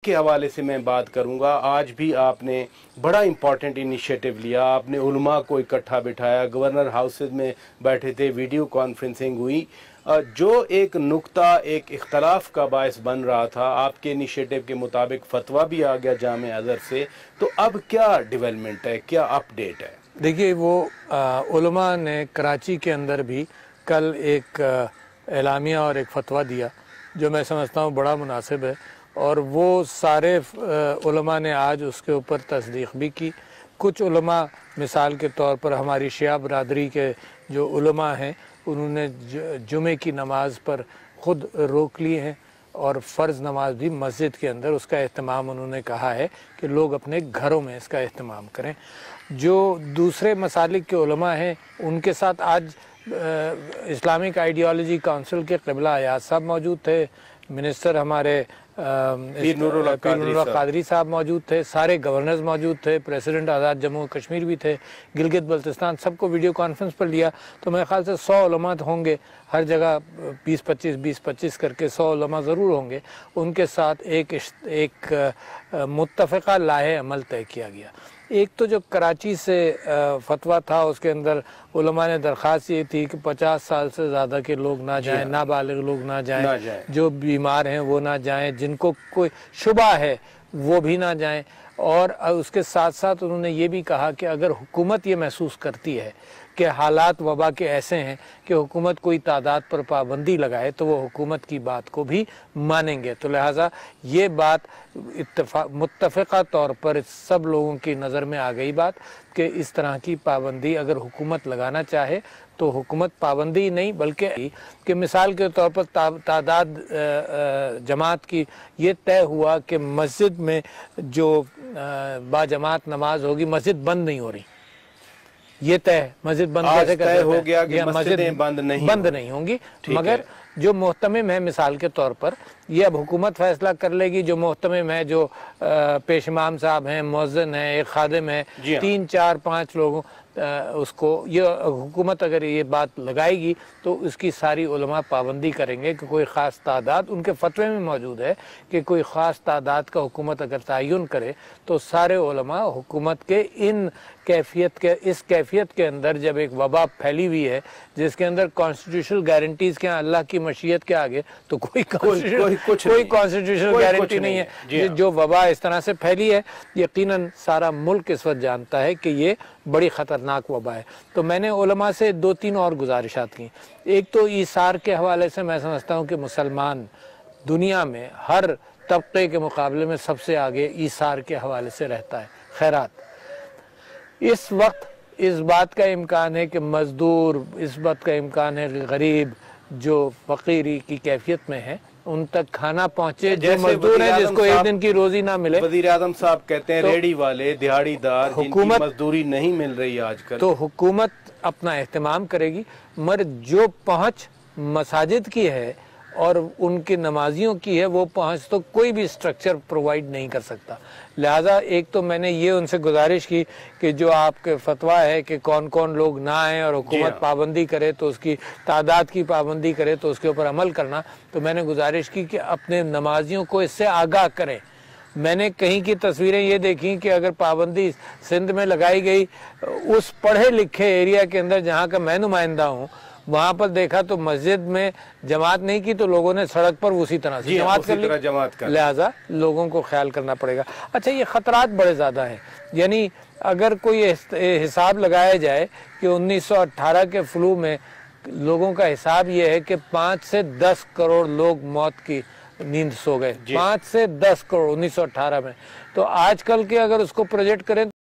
के हवाले से मैं बात करूंगा। आज भी आपने बड़ा इम्पॉर्टेंट इनिशिएटिव लिया, आपने उलमा को इकट्ठा बिठाया, गवर्नर हाउसेज में बैठे थे, वीडियो कॉन्फ्रेंसिंग हुई, जो एक नुक्ता एक इख्तलाफ का बायस बन रहा था। आपके इनिशिएटिव के मुताबिक फतवा भी आ गया जामिया अज़हर से, तो अब क्या डेवलपमेंट है, क्या अपडेट है? देखिए, वो उलमा ने कराची के अंदर भी कल एक एलामिया और एक फतवा दिया जो मैं समझता हूँ बड़ा मुनासिब है, और वो सारे उलमा ने आज उसके ऊपर तस्दीक भी की। कुछ उलमा, मिसाल के तौर पर हमारी शिया बरादरी के जो उलमा हैं, उन्होंने जुमे की नमाज़ पर ख़ुद रोक लिए हैं और फ़र्ज़ नमाज भी मस्जिद के अंदर उसका एहतमाम उन्होंने कहा है कि लोग अपने घरों में इसका एहतमाम करें। जो दूसरे मसालिक के उलमा हैं, उनके साथ आज इस्लामिक आइडियोलॉजी काउंसिल के क़िबला अयाज साहब मौजूद थे, मिनिस्टर हमारे पीर नूरुल्लाह कादरी साहब मौजूद थे, सारे गवर्नर्स मौजूद थे, प्रेसिडेंट आज़ाद जम्मू कश्मीर भी थे, गिलगित बल्तिस्तान, सबको वीडियो कॉन्फ्रेंस पर लिया। तो मेरे ख्याल से 100 उलमा होंगे, हर जगह 20-25 करके 100 उलमा ज़रूर होंगे। उनके साथ एक मुत्तफ़िक़ा लाहे अमल तय किया गया। एक तो जो कराची से फतवा था, उसके अंदर उलमा ने दरख्वास्त ये थी कि 50 साल से ज़्यादा के लोग ना जाएं, नाबालिग लोग ना जाएं, जो बीमार हैं वो ना जाएं, जिनको कोई शुबा है वो भी ना जाएं। और उसके साथ साथ उन्होंने ये भी कहा कि अगर हुकूमत ये महसूस करती है कि हालात वबा के ऐसे हैं कि हुकूमत कोई तादाद पर पाबंदी लगाए, तो वो हुकूमत की बात को भी मानेंगे। तो लिहाजा ये बात मुत्तफ़िक़ा तौर पर सब लोगों की नज़र में आ गई बात कि इस तरह की पाबंदी अगर हुकूमत लगाना चाहे तो हुकूमत पाबंदी नहीं बल्कि कि मिसाल के तौर पर तादाद जमात की ये तय हुआ कि मस्जिद में जो बाजमात नमाज होगी, मस्जिद बंद नहीं हो रही, ये तय मस्जिद बंद कैसे तय हो गया कि मस्जिदें बंद नहीं होंगी, मगर जो मोहतमिम है, मिसाल के तौर पर ये अब हुकूमत फैसला कर लेगी। जो मोहतमिम है, जो पेश इमाम साहब हैं, मुअज्जिन है, एक खादिम है, 3, 4, 5 लोगों उसको ये हुकूमत अगर ये बात लगाएगी तो इसकी सारी उलमा पाबंदी करेंगे कि कोई ख़ास तादाद, उनके फतवे में मौजूद है कि कोई ख़ास तादाद का हुकूमत अगर तयन करे तो सारे उलमा हुकूमत के इस कैफियत के अंदर, जब एक वबा फैली हुई है जिसके अंदर कॉन्स्टिट्यूशनल गारंटीज़ के अल्लाह की मशीयत के आगे तो कोई कॉन्स्टिट्यूशनल गारंटी नहीं है। जो वबा इस तरह से फैली है, यकीनन सारा मुल्क इस वक्त जानता है कि ये बड़ी ख़तरनाक वबा है। तो मैंने उलमा से 2-3 और गुजारिशात की। एक तो ईसार के हवाले से मैं समझता हूँ कि मुसलमान दुनिया में हर तबके के मुकाबले में सबसे आगे ईसार के हवाले से रहता है। खैरात, इस वक्त इस बात का इम्कान है कि मज़दूर, इस बात का इम्कान है कि गरीब जो फ़कीरी की कैफियत में है उन तक खाना पहुंचे, जो मजदूर हैं जिसको एक दिन की रोजी ना मिले। वज़ीर आज़म साहब कहते हैं तो रेडी वाले, दिहाड़ीदार, जिनकी मजदूरी नहीं मिल रही आजकल, तो हुकूमत अपना एहतमाम करेगी, मगर जो पहुंच मसाजिद की है और उनके नमाजियों की है, वो पहुंच तो कोई भी स्ट्रक्चर प्रोवाइड नहीं कर सकता। लिहाजा एक तो मैंने ये उनसे गुजारिश की कि जो आपके फतवा है कि कौन कौन लोग ना आए और हुकूमत पाबंदी करे तो उसकी तादाद की पाबंदी करे तो उसके ऊपर अमल करना, तो मैंने गुजारिश की कि अपने नमाजियों को इससे आगाह करें। मैंने कहीं की तस्वीरें ये देखी कि अगर पाबंदी सिंध में लगाई गई, उस पढ़े लिखे एरिया के अंदर जहाँ का मैं नुमाइंदा हूँ, वहाँ पर देखा तो मस्जिद में जमात नहीं की तो लोगों ने सड़क पर उसी तरह से जमात कर ली। लिहाजा लोगों को ख्याल करना पड़ेगा। अच्छा, ये ख़तरात बड़े ज़्यादा हैं, यानी अगर कोई हिसाब लगाया जाए कि 1918 के फ्लू में लोगों का हिसाब ये है कि 5 से 10 करोड़ लोग मौत की नींद सो गए, 5 से 10 करोड़ 1918 में। तो आजकल के अगर उसको प्रोजेक्ट करें